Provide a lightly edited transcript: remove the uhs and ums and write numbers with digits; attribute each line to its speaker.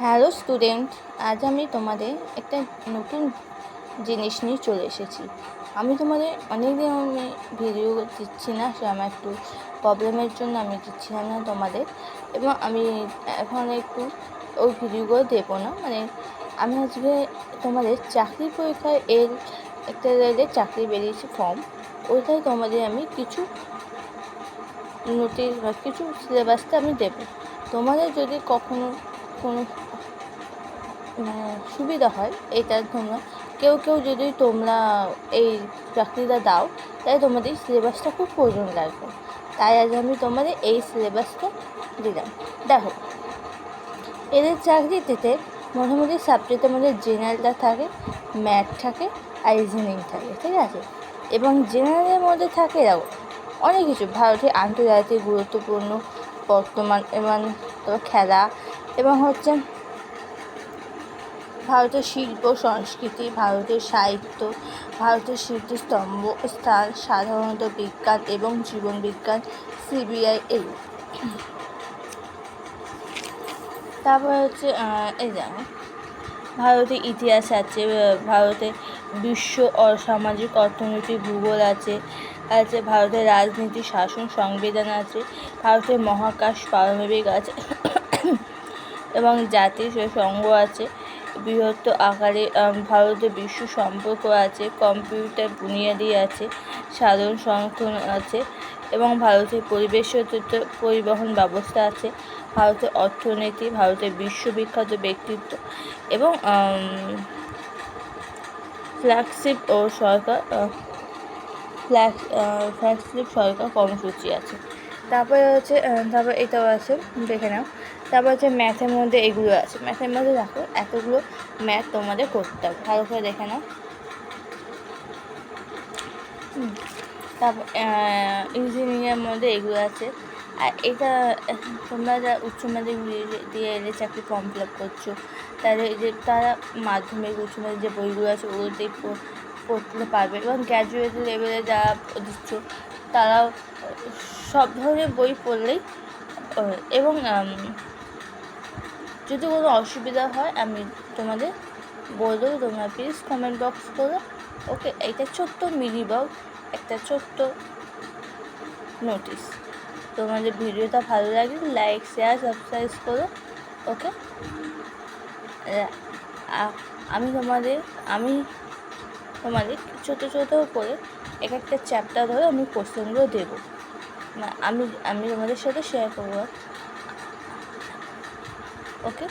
Speaker 1: Hello student, আজ আমি তোমাদের একটা নতুন জিনিস নিয়ে চলে এসেছি। আমি তোমাদের অনেকদিন আমি ভিডিও দিচ্ছি না, সে আমার একটু প্রবলেমের জন্য আমি দিচ্ছিলাম না তোমাদের, এবং আমি এখন একটু ওই ভিডিওগুলো দেবো না। আমি আজকে তোমাদের চাকরি পরীক্ষায় একটা চাকরি বেরিয়েছে ফর্ম, ওইটাই তোমাদের আমি কিছু নোটিশ বা কিছু সিলেবাসটা আমি দেবো। তোমাদের যদি কখনো কোনো সুবিধা হয়, এটা তোমরা কেউ যদি তোমরা এই চাকরিটা দাও, তাই তোমাদের সিলেবাসটা খুব প্রয়োজন লাগবে। তাই আজ আমি তোমাদের এই সিলেবাসটা দিলাম। দেখো, এদের চাকরিতে মোটামুটি সাবজেক্টের মধ্যে জেনারেলটা থাকে, ম্যাথ থাকে আর রিজনিং থাকে, ঠিক আছে। এবং জেনারেলের মধ্যে থাকে দেখো অনেক কিছু, ভারতের আন্তর্জাতিক গুরুত্বপূর্ণ বর্তমান এবং খেলা, এবং ভারতের শিল্প সংস্কৃতি, ভারতের সাহিত্য, ভারতের স্মৃতিস্তম্ভ স্থান, সাধারণত বিজ্ঞান এবং জীবন বিজ্ঞান, সিবিআই এই। তারপর এই দেখো, ভারতের ইতিহাস আছে, ভারতের বিশ্ব সামাজিক অর্থনৈতিক ভূগোল আছে, ভারতের রাজনীতি, শাসন, সংবিধান আছে, ভারতের মহাকাশ পারমাণবিক আছে এবং জাতিসংঘ আছে, বৃহত্তর আকারে ভারতের বিশ্ব সম্পর্ক আছে, কম্পিউটার বুনিয়াদি আছে, সাধারণ সংরক্ষণ আছে, এবং ভারতের পরিবেশ পরিবহন ব্যবস্থা আছে, ভারতের অর্থনীতি, ভারতের বিশ্ববিখ্যাত ব্যক্তিত্ব, এবং ফ্ল্যাগশিপ সরকার কর্মসূচি আছে। তারপর এটাও আছে, দেখে নাও। তারপর ম্যাথের মধ্যে এগুলো আছে, ম্যাথের মধ্যে দেখো এতগুলো ম্যাথ তোমাদের করতে হবে, ভালো করে দেখে নাও। তারপর ইঞ্জিনিয়ারিংয়ের মধ্যে এগুলো আছে। আর এটা তোমরা যারা উচ্চ মাধ্যমিক দিয়ে এলে চাকরি ফর্ম ফিল আপ করছো, তারা মাধ্যমিক উচ্চ মাধ্যমিক যে বইগুলো আছে ওগুলোতেই পড়তে পারবে, এবং গ্র্যাজুয়েট লেভেলে যারা দিচ্ছ তারাও সব ধরনের বই পড়লেই। এবং যদি কোনো অসুবিধা হয় আমি তোমাদের বলবো, তোমরা প্লিজ কমেন্ট বক্স করো। ওকে, এইটা ছোট্ট মিনিবাগ একটা ছোট্ট নোটিশ। তোমাদের ভিডিওটা ভালো লাগলে লাইক, শেয়ার, সাবস্ক্রাইব করো। ওকে, আমি তোমাদের ছোটো করে একটা চ্যাপ্টার ধরে আমি কোশ্চেনগুলো দেবো, আমি তোমাদের সাথে শেয়ার করবো। ওকে।